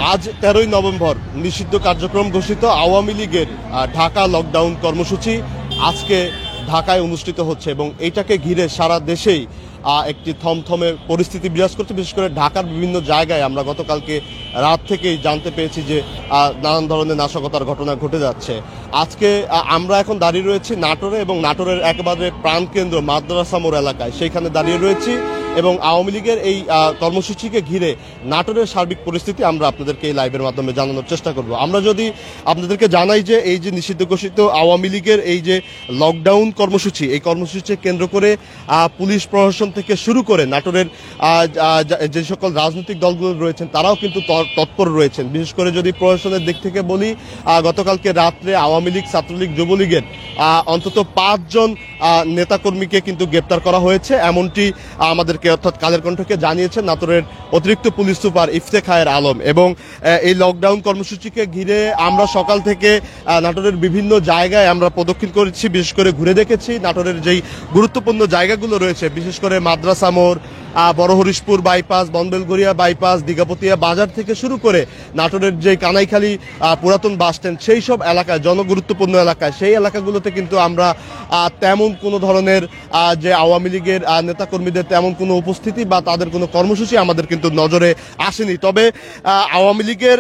আজ 13ই নভেম্বর নিষিদ্ধ কার্যক্রম ঘোষিত আওয়ামী লীগের ঢাকা লকডাউন কর্মসূচি আজকে ঢাকায় অনুষ্ঠিত হচ্ছে এবং এইটাকে ঘিরে সারা দেশেই একটি থমথমে পরিস্থিতি বিরাজ করছে। বিশেষ করে ঢাকার বিভিন্ন জায়গায় আমরা গতকালকে রাত থেকেই জানতে পেরেছি যে নানান ধরনের নাশকতার ঘটনা ঘটে যাচ্ছে। আজকে আমরা এখন দাঁড়িয়ে রয়েছি নাটোরে এবং নাটোরের একেবারে প্রাণকেন্দ্র মাদ্রাসা মোড় এলাকায়, সেইখানে দাঁড়িয়ে রয়েছি এবং আওয়ামী লীগের এই কর্মসূচিকে ঘিরে নাটোরের সার্বিক পরিস্থিতি আমরা আপনাদেরকে এই লাইভের মাধ্যমে জানানোর চেষ্টা করব। আমরা যদি আপনাদেরকে জানাই যে এই যে নিষিদ্ধ ঘোষিত আওয়ামী লীগের এই যে লকডাউন কর্মসূচি, এই কর্মসূচিকে কেন্দ্র করে পুলিশ প্রশাসন থেকে শুরু করে নাটোরের যে সকল রাজনৈতিক দলগুলো রয়েছেন তারাও কিন্তু তৎপর রয়েছেন। বিশেষ করে যদি প্রশাসনের দিক থেকে বলি, গতকালকে রাত্রে আওয়ামী লীগ, ছাত্রলীগ, যুবলীগের অন্তত 5 জন নেতাকর্মীকে কিন্তু গ্রেপ্তার করা হয়েছে, এমনটি আমাদেরকে অর্থাৎ কালের কণ্ঠকে জানিয়েছেন নাটোরের অতিরিক্ত পুলিশ সুপার ইফতেখায়ের আলম। এবং এই লকডাউন কর্মসূচিকে ঘিরে আমরা সকাল থেকে নাটোরের বিভিন্ন জায়গায় আমরা প্রদক্ষিণ করেছি, বিশেষ করে ঘুরে দেখেছি নাটোরের যেই গুরুত্বপূর্ণ জায়গাগুলো রয়েছে, বিশেষ করে মাদ্রাসা মোড়, বড় হরিশপুর বাইপাস, বনবেলগড়িয়া বাইপাস, দিঘাপতিয়া বাজার থেকে শুরু করে নাটোরের যে কানাইখালী পুরাতন বাস স্ট্যান্ড, সেই সব এলাকায় জনগুরুত্বপূর্ণ এলাকায়, সেই এলাকাগুলোতে কিন্তু আমরা তেমন কোনো ধরনের যে আওয়ামী লীগের নেতাকর্মীদের তেমন কোনো উপস্থিতি বা তাদের কোনো কর্মসূচি আমাদের কিন্তু নজরে আসেনি। তবে আওয়ামী লীগের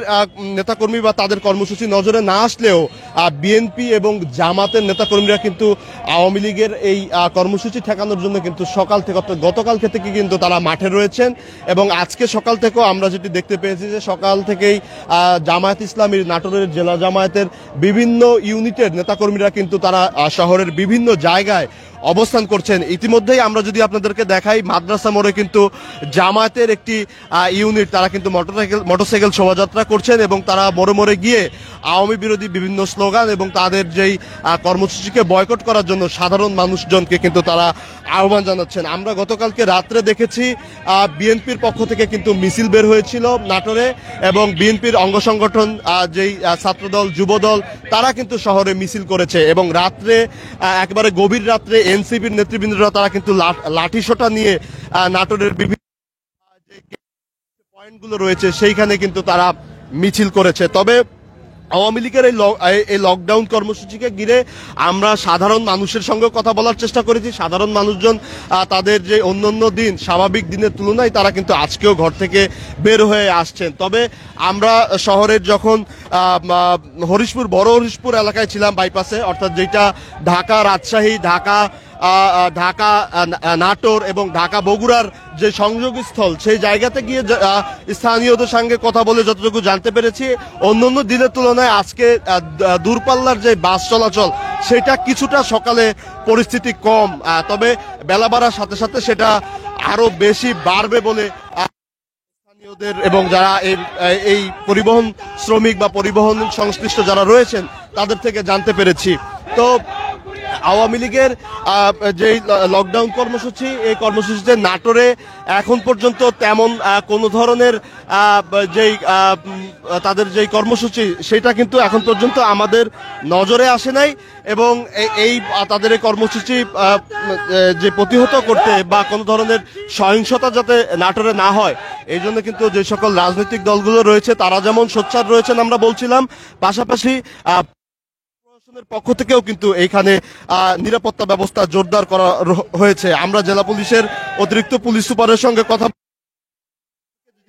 নেতাকর্মী বা তাদের কর্মসূচি নজরে না আসলেও বিএনপি এবং জামাতের নেতাকর্মীরা কিন্তু আওয়ামী লীগের এই কর্মসূচি ঠেকানোর জন্য কিন্তু সকাল থেকে গতকালকে থেকে কিন্তু তারা মাঠে রয়েছেন। এবং আজকে সকাল থেকেও আমরা যেটি দেখতে পেয়েছি যে সকাল থেকেই জামায়াত ইসলামীর নাটোরের জেলা জামায়াতের বিভিন্ন ইউনিটের নেতাকর্মীরা কিন্তু তারা শহরের বিভিন্ন জায়গায় অবস্থান করছেন। ইতিমধ্যেই আমরা যদি আপনাদেরকে দেখাই, মাদ্রাসা মোড়ে কিন্তু জামায়াতের একটি ইউনিট তারা কিন্তু মোটরসাইকেল শোভাযাত্রা করছেন এবং তারা মোড়ে মোড়ে গিয়ে আওয়ামী বিরোধী বিভিন্ন স্লোগান এবং তাদের যেই কর্মসূচিকে বয়কট করার জন্য সাধারণ মানুষজনকে কিন্তু তারা আহ্বান জানাচ্ছেন। আমরা গতকালকে রাত্রে দেখেছি বিএনপির পক্ষ থেকে কিন্তু মিছিল বের হয়েছিল নাটোরে এবং বিএনপির অঙ্গ সংগঠন যেই ছাত্রদল, যুবদল, তারা কিন্তু শহরে মিছিল করেছে এবং রাত্রে একেবারে গভীর রাত্রে এনসিপির নেতৃবৃন্দরা তারা কিন্তু লাঠিসোঁটা নিয়ে নাটোরের বিভিন্ন পয়েন্টগুলো রয়েছে সেইখানে কিন্তু তারা মিছিল করেছে। তবে আওয়ামী লীগের এই লকডাউন কর্মসূচিকে ঘিরে আমরা সাধারণ মানুষের সঙ্গে কথা বলার চেষ্টা করেছি। সাধারণ মানুষজন তাদের যে অন্যান্য দিন স্বাভাবিক দিনের তুলনায় তারা কিন্তু আজকেও ঘর থেকে বের হয়ে আসছেন। তবে আমরা শহরের যখন হরিশপুর, বড় হরিশপুর এলাকায় ছিলাম বাইপাসে, অর্থাৎ যেটা ঢাকা রাজশাহী, ঢাকা নাটোর এবং ঢাকা বগুড়ার যে সংযোগস্থল, সেই জায়গাতে গিয়ে স্থানীয়দের সঙ্গে কথা বলে যতটুকু জানতে পেরেছি, অন্যান্য দিনের তুলনায় আজকে দূরপাল্লার যে বাস চলাচল সেটা কিছুটা সকালে পরিস্থিতি কম, তবে বেলা বাড়ার সাথে সাথে সেটা আরো বেশি বাড়বে বলে স্থানীয়দের এবং যারা এই পরিবহন শ্রমিক বা পরিবহন সংশ্লিষ্ট যারা রয়েছেন তাদের থেকে জানতে পেরেছি। তো আওয়ামী লীগের যে লকডাউন কর্মসূচি, এই কর্মসূচিতে নাটোরে এখন পর্যন্ত তেমন কোনো ধরনের যেই তাদের যেই কর্মসূচি সেটা কিন্তু এখন পর্যন্ত আমাদের নজরে আসে নাই এবং এই তাদের এই কর্মসূচি যে প্রতিহত করতে বা কোনো ধরনের সহিংসতা যাতে নাটোরে না হয়, এই জন্য কিন্তু যে সকল রাজনৈতিক দলগুলো রয়েছে তারা যেমন সোচ্চার রয়েছেন আমরা বলছিলাম, পাশাপাশি পক্ষ থেকেও কিন্তু এইখানে নিরাপত্তা ব্যবস্থা জোরদার করা হয়েছে। আমরা জেলা পুলিশের অতিরিক্ত পুলিশ সুপারের সঙ্গে কথা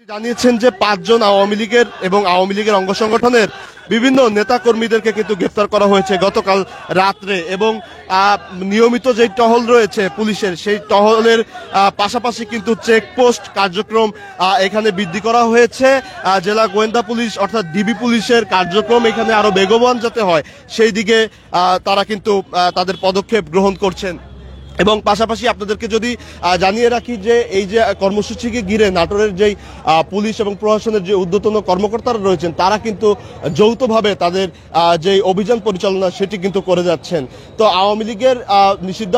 জানিয়েছেন যে 5 জন আওয়ামী লীগের এবং আওয়ামী লীগের অঙ্গ সংগঠনের বিভিন্ন নেতা কর্মীদেরকে কিন্তু গ্রেফতার করা হয়েছে গতকাল রাত্রে এবং নিয়মিত যে টহল রয়েছে পুলিশের, সেই টহলের পাশাপাশি কিন্তু চেকপোস্ট কার্যক্রম এখানে বৃদ্ধি করা হয়েছে। জেলা গোয়েন্দা পুলিশ অর্থাৎ ডিবি পুলিশের কার্যক্রম এখানে আরো বেগবান যাতে হয় সেই দিকে তারা কিন্তু তাদের পদক্ষেপ গ্রহণ করছেন। এবং পাশাপাশি আপনাদেরকে যদি জানিয়ে রাখি যে এই যে কর্মসূচিকে ঘিরে নাটোরের যেই পুলিশ এবং প্রশাসনের যে ঊর্ধ্বতন কর্মকর্তারা রয়েছেন তারা কিন্তু যৌথভাবে তাদের যে অভিযান পরিচালনা সেটি কিন্তু করে যাচ্ছেন। তো আওয়ামী লীগের নিষিদ্ধ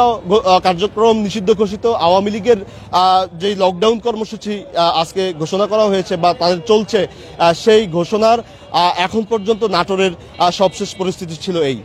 কার্যক্রম, নিষিদ্ধ ঘোষিত আওয়ামী লীগের যেই লকডাউন কর্মসূচি আজকে ঘোষণা করা হয়েছে বা তাদের চলছে, সেই ঘোষণার এখন পর্যন্ত নাটোরের সবশেষ পরিস্থিতি ছিল এই।